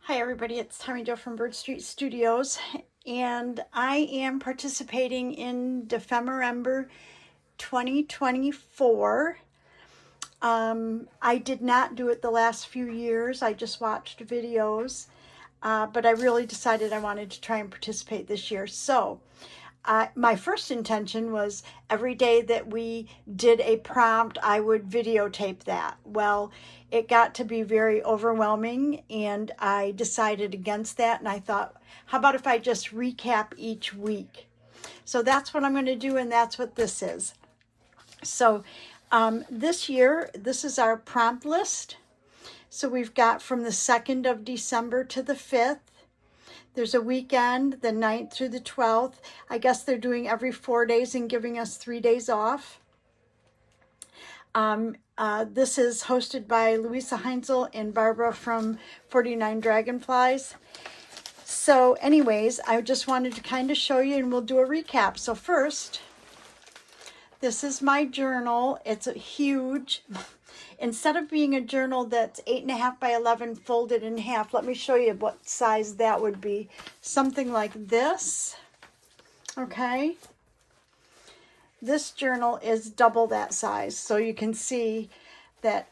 Hi everybody, it's Tommy Jo from Bird Street Studios, and I am participating in Defemember 2024. I did not do it the last few years, I just watched videos, but I really decided I wanted to try and participate this year. So my first intention was every day that we did a prompt, I would videotape that. Well, it got to be very overwhelming, and I decided against that. And I thought, how about if I just recap each week? So that's what I'm going to do, and that's what this is. So this year, this is our prompt list. So we've got from the 2nd of December to the 5th. There's a weekend, the 9th through the 12th. I guess they're doing every 4 days and giving us 3 days off. This is hosted by Louisa Heinzel and Barbara from 49 Dragonflies. So anyways, I just wanted to kind of show you, and we'll do a recap. So first, this is my journal. It's a huge. Instead of being a journal that's 8.5 by 11 folded in half, let me show you what size that would be. Something like this, okay? This journal is double that size, so you can see that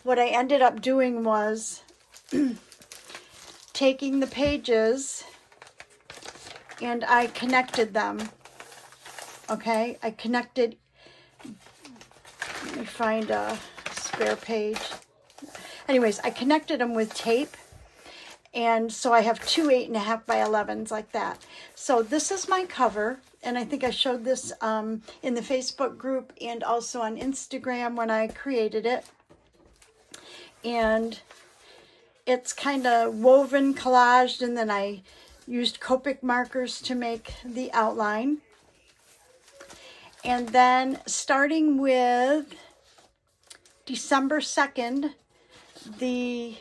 what I ended up doing was taking the pages and I connected them, okay? I connected. Let me find a spare page. Anyways, I connected them with tape, and so I have two 8.5 by 11s like that. So this is my cover, and I think I showed this in the Facebook group and also on Instagram when I created it. And it's kind of woven, collaged, and then I used Copic markers to make the outline. And then starting with December 2nd, the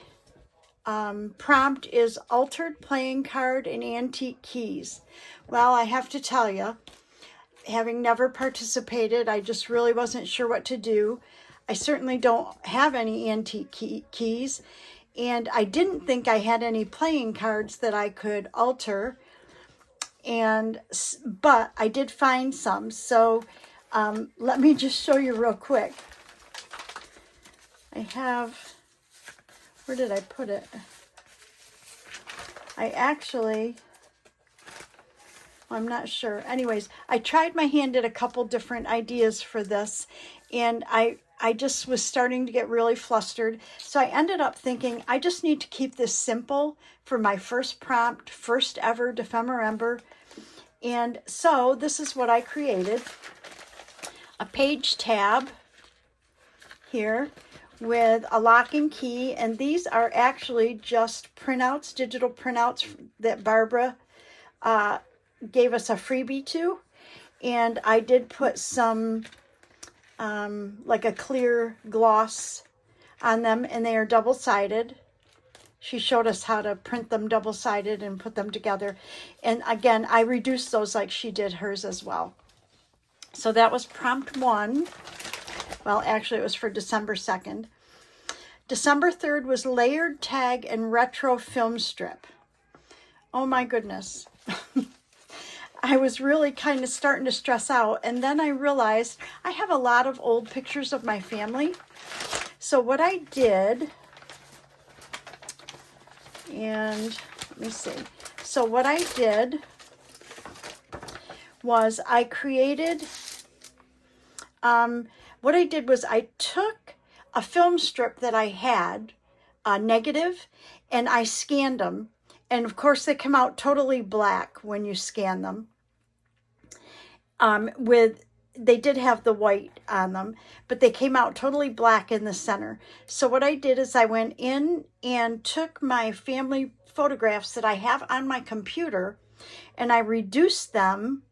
prompt is altered playing card and antique keys. Well, I have to tell you, having never participated, I just really wasn't sure what to do. I certainly don't have any antique keys, and I didn't think I had any playing cards that I could alter. But I did find some, so let me just show you real quick. I have, where did I put it? I'm not sure. Anyways, I tried my hand at a couple different ideas for this, and I just was starting to get really flustered. So I ended up thinking I just need to keep this simple for my first prompt, first ever Defemember. And so this is what I created. A page tab here with a lock and key, and these are actually just printouts, digital printouts that Barbara gave us a freebie to. And I did put some like a clear gloss on them, and they are double-sided. She showed us how to print them double-sided and put them together. And again, I reduced those like she did hers as well. So that was prompt 1. Well, actually, it was for December 2nd. December 3rd was layered tag and retro film strip. Oh my goodness. I was really kind of starting to stress out. And then I realized I have a lot of old pictures of my family. So what I did, and let me see. So what I did was I created, what I did was I took a film strip that I had, a negative, and I scanned them. And of course they come out totally black when you scan them. They did have the white on them, but they came out totally black in the center. So what I did is I went in and took my family photographs that I have on my computer, and I reduced them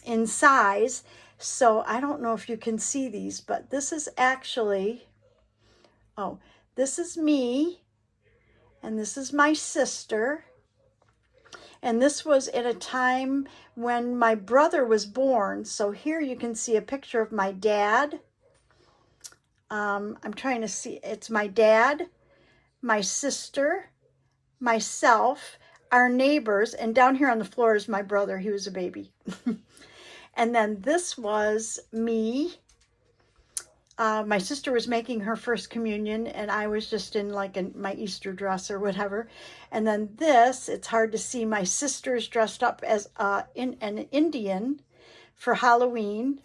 in size. So I don't know if you can see these, but this is actually, this is me, and this is my sister. And this was at a time when my brother was born. So here you can see a picture of my dad. I'm trying to see, it's my dad, my sister, myself, our neighbors, and down here on the floor is my brother. He was a baby. And then this was me. My sister was making her first communion, and I was just in like my Easter dress or whatever. And then this, it's hard to see, my sister's dressed up as an Indian for Halloween.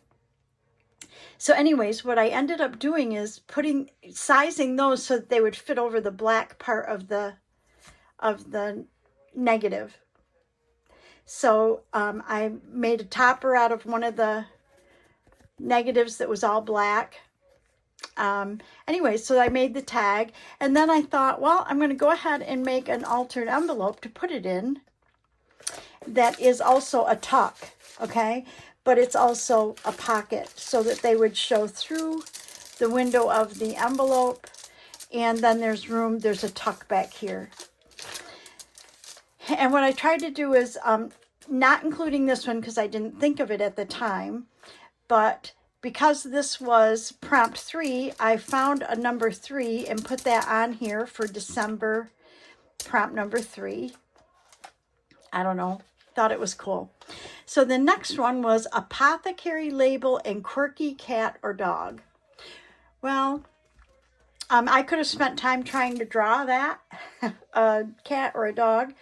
So anyways, what I ended up doing is sizing those so that they would fit over the black part of the negative. So I made a topper out of one of the negatives that was all black. Anyway, so I made the tag, and then I thought, well, I'm going to go ahead and make an alternate envelope to put it in that is also a tuck, okay? But it's also a pocket so that they would show through the window of the envelope, and then there's room, there's a tuck back here. And what I tried to do is not including this one because I didn't think of it at the time, but because this was prompt 3, I found a number 3 and put that on here for December prompt number 3. I don't know, thought it was cool. So the next one was apothecary label and quirky cat or dog. Well, I could have spent time trying to draw that, a cat or a dog.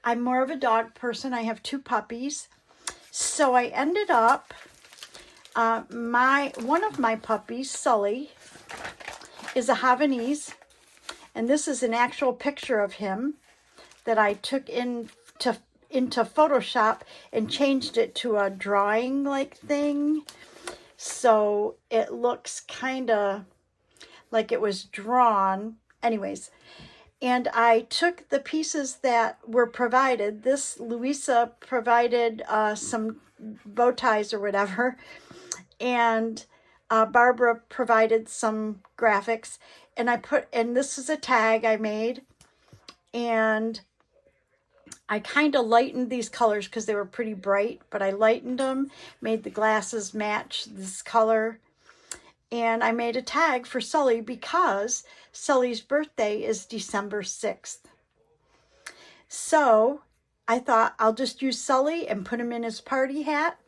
I'm more of a dog person. I have 2 puppies. So I ended up, one of my puppies, Sully, is a Havanese. And this is an actual picture of him that I took into Photoshop and changed it to a drawing-like thing. So it looks kind of like it was drawn. Anyways, and I took the pieces that were provided. Louisa provided some bow ties or whatever, and Barbara provided some graphics. And this is a tag I made, and I kind of lightened these colors because they were pretty bright, but I lightened them, made the glasses match this color. And I made a tag for Sully because Sully's birthday is December 6th. So I thought I'll just use Sully and put him in his party hat.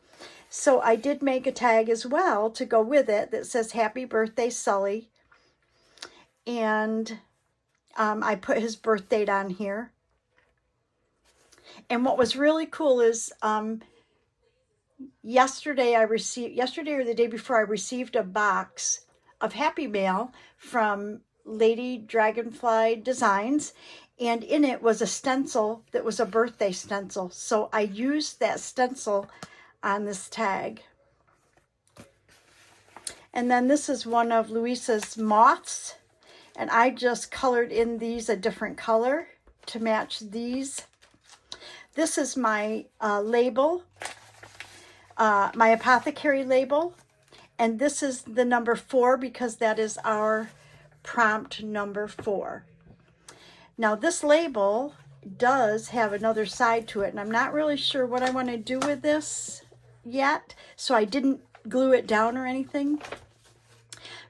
So I did make a tag as well to go with it that says Happy Birthday, Sully. And I put his birth date on here. And what was really cool is yesterday or the day before, I received a box of Happy Mail from Lady Dragonfly Designs, and in it was a stencil that was a birthday stencil. So I used that stencil on this tag. And then this is one of Louisa's moths, and I just colored in these a different color to match these. This is my label, my apothecary label, and this is the number 4 because that is our prompt number 4. Now this label does have another side to it, and I'm not really sure what I want to do with this yet, so I didn't glue it down or anything.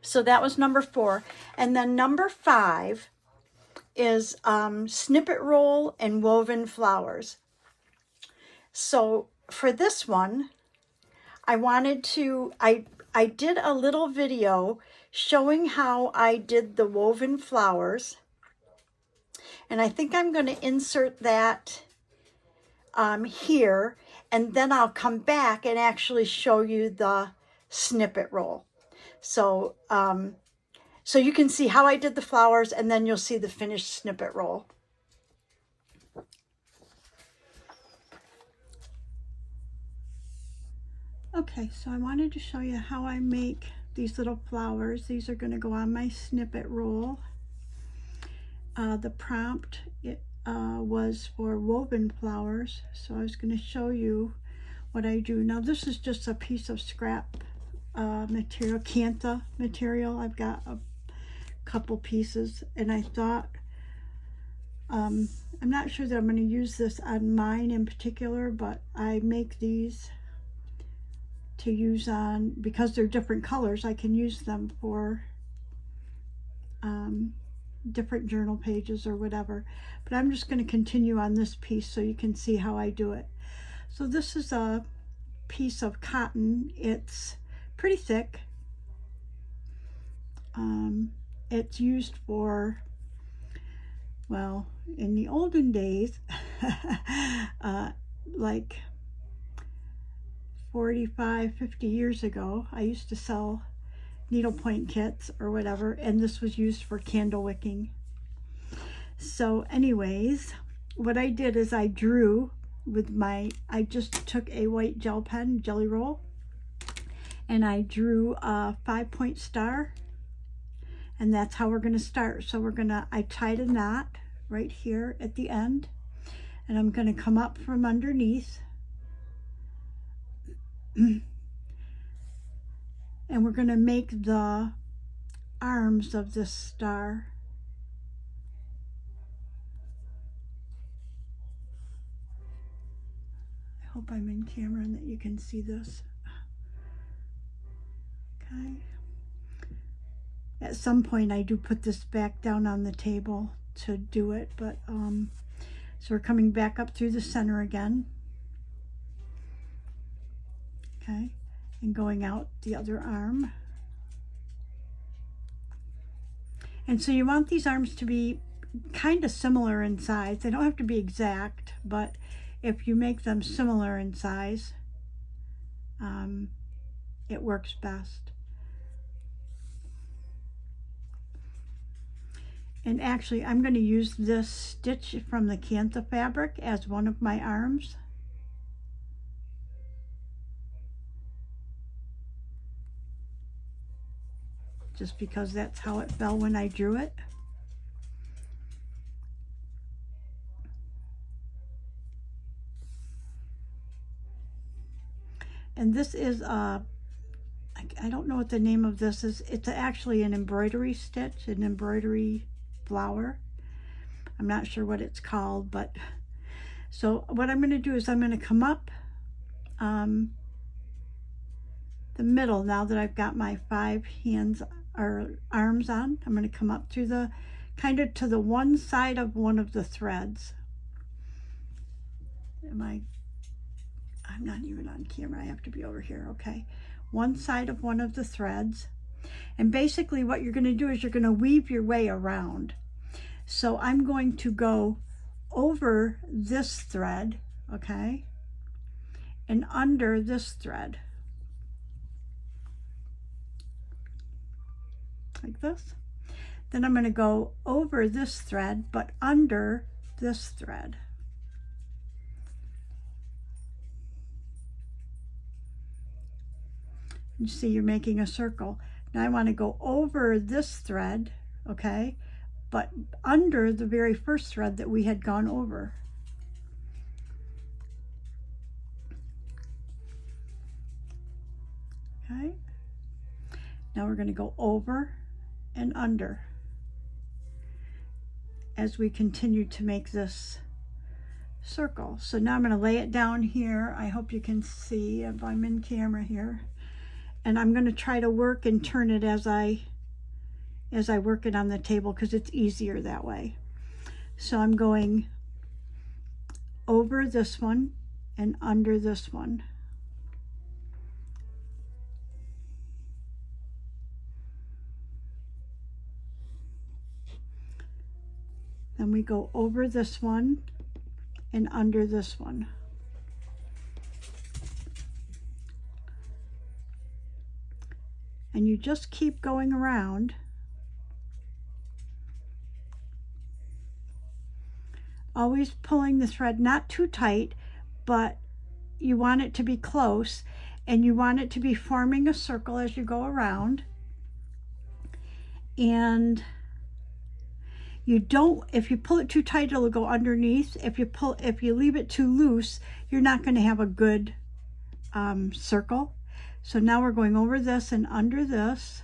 So that was number 4. And then number 5 is snippet roll and woven flowers. So for this one, I did a little video showing how I did the woven flowers. And I think I'm going to insert that here, and then I'll come back and actually show you the snippet roll. So, so you can see how I did the flowers, and then you'll see the finished snippet roll. Okay, so I wanted to show you how I make these little flowers. These are going to go on my snippet roll. The prompt was for woven flowers, so I was going to show you what I do. Now this is just a piece of scrap material, Cantha material. I've got a couple pieces, and I thought, I'm not sure that I'm going to use this on mine in particular, but I make these to use on, because they're different colors, I can use them for different journal pages or whatever. But I'm just going to continue on this piece so you can see how I do it. So this is a piece of cotton. It's pretty thick. It's used for, well, in the olden days, like 45, 50 years ago, I used to sell needlepoint kits or whatever, and this was used for candle wicking. So anyways, what I did is I drew with I just took a white gel pen, Jelly Roll, and I drew a 5-point star, and that's how we're going to start. So I tied a knot right here at the end, and I'm going to come up from underneath, and we're going to make the arms of this star. I hope I'm in camera and that you can see this. Okay. At some point I do put this back down on the table to do it, but so we're coming back up through the center again. Okay, and going out the other arm. And so you want these arms to be kind of similar in size. They don't have to be exact, but if you make them similar in size, it works best. And actually, I'm going to use this stitch from the Kantha fabric as one of my arms. Just because that's how it fell when I drew it. And this is I don't know what the name of this is. It's actually an embroidery stitch, an embroidery flower. I'm not sure what it's called, but so what I'm going to do is I'm going to come up the middle. Now that I've got my 5 hands or arms on, I'm going to come up through the kind of to the one side of one of the threads. I'm not even on camera. I have to be over here. Okay, one side of one of the threads. And basically what you're going to do is you're going to weave your way around. So I'm going to go over this thread, okay, and under this thread, like this. Then I'm going to go over this thread, but under this thread. You see, you're making a circle. Now I want to go over this thread, okay, but under the very first thread that we had gone over. Okay. Now we're going to go over and under as we continue to make this circle. So now I'm going to lay it down here. I hope you can see if I'm in camera here. And I'm going to try to work and turn it as I work it on the table because it's easier that way. So I'm going over this one and under this one. Then we go over this one and under this one. And you just keep going around. Always pulling the thread not too tight, but you want it to be close, and you want it to be forming a circle as you go around. And you don't, if you pull it too tight, it'll go underneath. If you leave it too loose, you're not going to have a good circle. So now we're going over this and under this.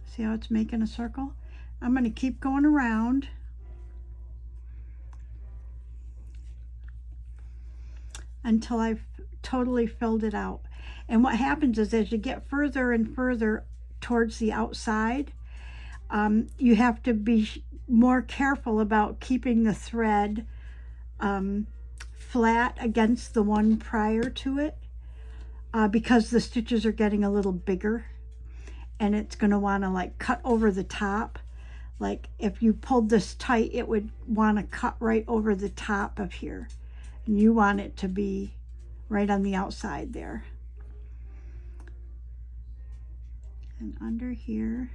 See how it's making a circle? I'm going to keep going around. Until I've totally filled it out. And what happens is as you get further and further towards the outside, you have to be more careful about keeping the thread flat against the one prior to it, because the stitches are getting a little bigger, and it's going to want to like cut over the top. Like if you pulled this tight, it would want to cut right over the top of here, and you want it to be right on the outside there. And under here,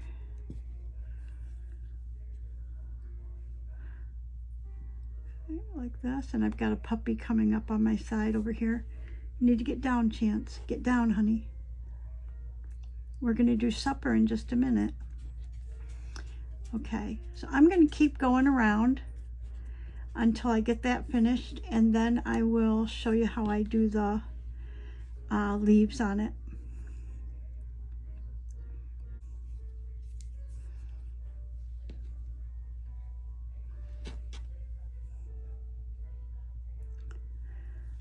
like this, and I've got a puppy coming up on my side over here. You need to get down, Chance. Get down, honey. We're going to do supper in just a minute. Okay, so I'm going to keep going around until I get that finished, and then I will show you how I do the leaves on it.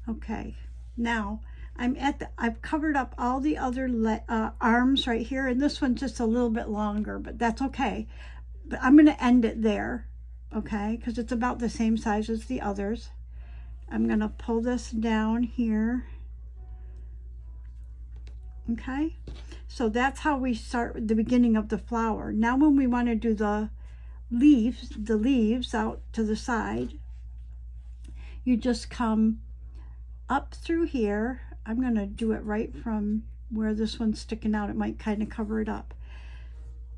Okay, now I've covered up all the other arms right here, and this one's just a little bit longer, but that's okay. But I'm going to end it there, okay, because it's about the same size as the others. I'm going to pull this down here, okay? So that's how we start the beginning of the flower. Now when we want to do the leaves out to the side, you just come up through here. I'm going to do it right from where this one's sticking out. It might kind of cover it up.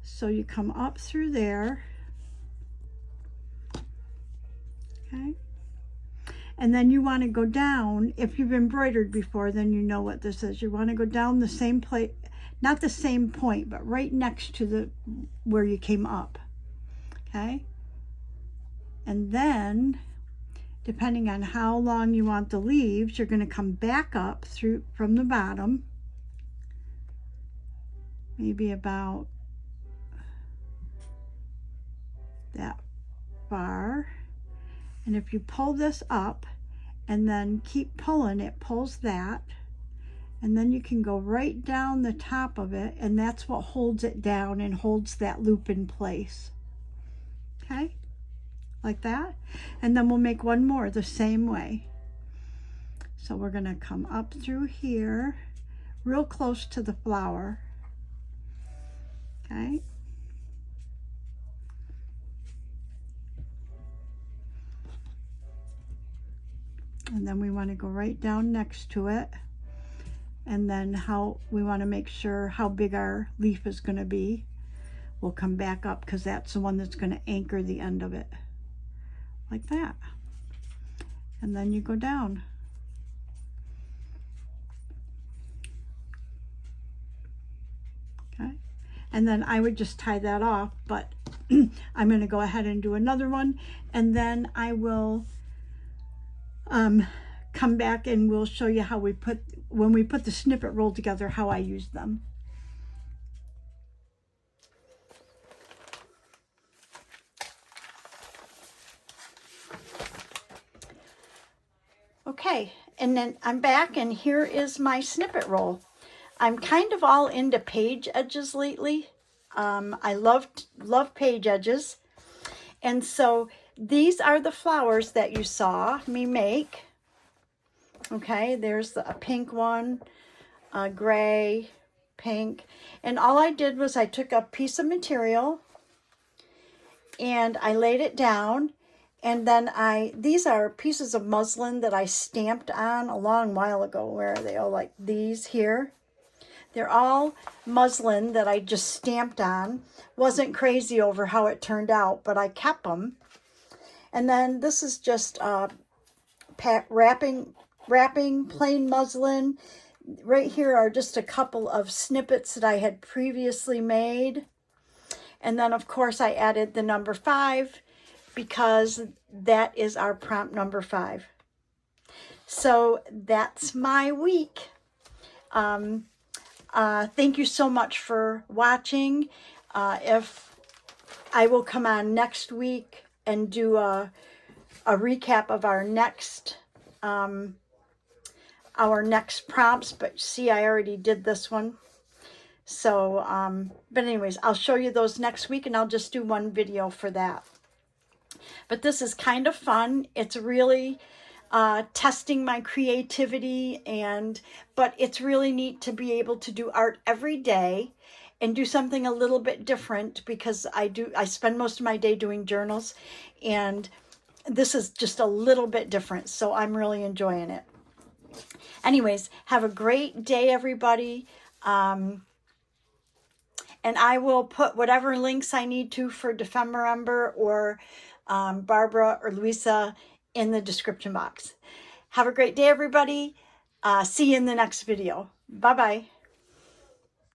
So you come up through there, okay? And then you want to go down. If you've embroidered before, then you know what this is. You want to go down the same place, not the same point, but right next to the where you came up, okay? And then, depending on how long you want the leaves, you're going to come back up through from the bottom, maybe about that far. And if you pull this up and then keep pulling, it pulls that, and then you can go right down the top of it, and that's what holds it down and holds that loop in place, okay? Like that. And then we'll make one more the same way. So we're going to come up through here real close to the flower, okay? And then we want to go right down next to it, and then how we want to make sure how big our leaf is going to be. We'll come back up because that's the one that's going to anchor the end of it, like that. And then you go down. Okay, and then I would just tie that off, but I'm going to go ahead and do another one, and then I will come back and we'll show you how when we put the snippet roll together, how I use them. Okay, and then I'm back, and here is my snippet roll. I'm kind of all into page edges lately. I love page edges. And so these are the flowers that you saw me make. Okay, there's a pink one, a gray, pink. And all I did was I took a piece of material and I laid it down. And then these are pieces of muslin that I stamped on a long while ago. Where are they? Oh, like these here. They're all muslin that I just stamped on. Wasn't crazy over how it turned out, but I kept them. And then this is just wrapping plain muslin. Right here are just a couple of snippets that I had previously made. And then, of course, I added the number 5 because that is our prompt number 5. So that's my week. Thank you so much for watching. If I will come on next week and do a recap of our next our next prompts, but see, I already did this one. So, but anyways, I'll show you those next week, and I'll just do one video for that. But this is kind of fun. It's really testing my creativity, but it's really neat to be able to do art every day and do something a little bit different, because I spend most of my day doing journals, and this is just a little bit different. So I'm really enjoying it. Anyways, have a great day, everybody. And I will put whatever links I need to for Defember or Barbara or Louisa in the description box. Have a great day, everybody. See you in the next video. Bye-bye.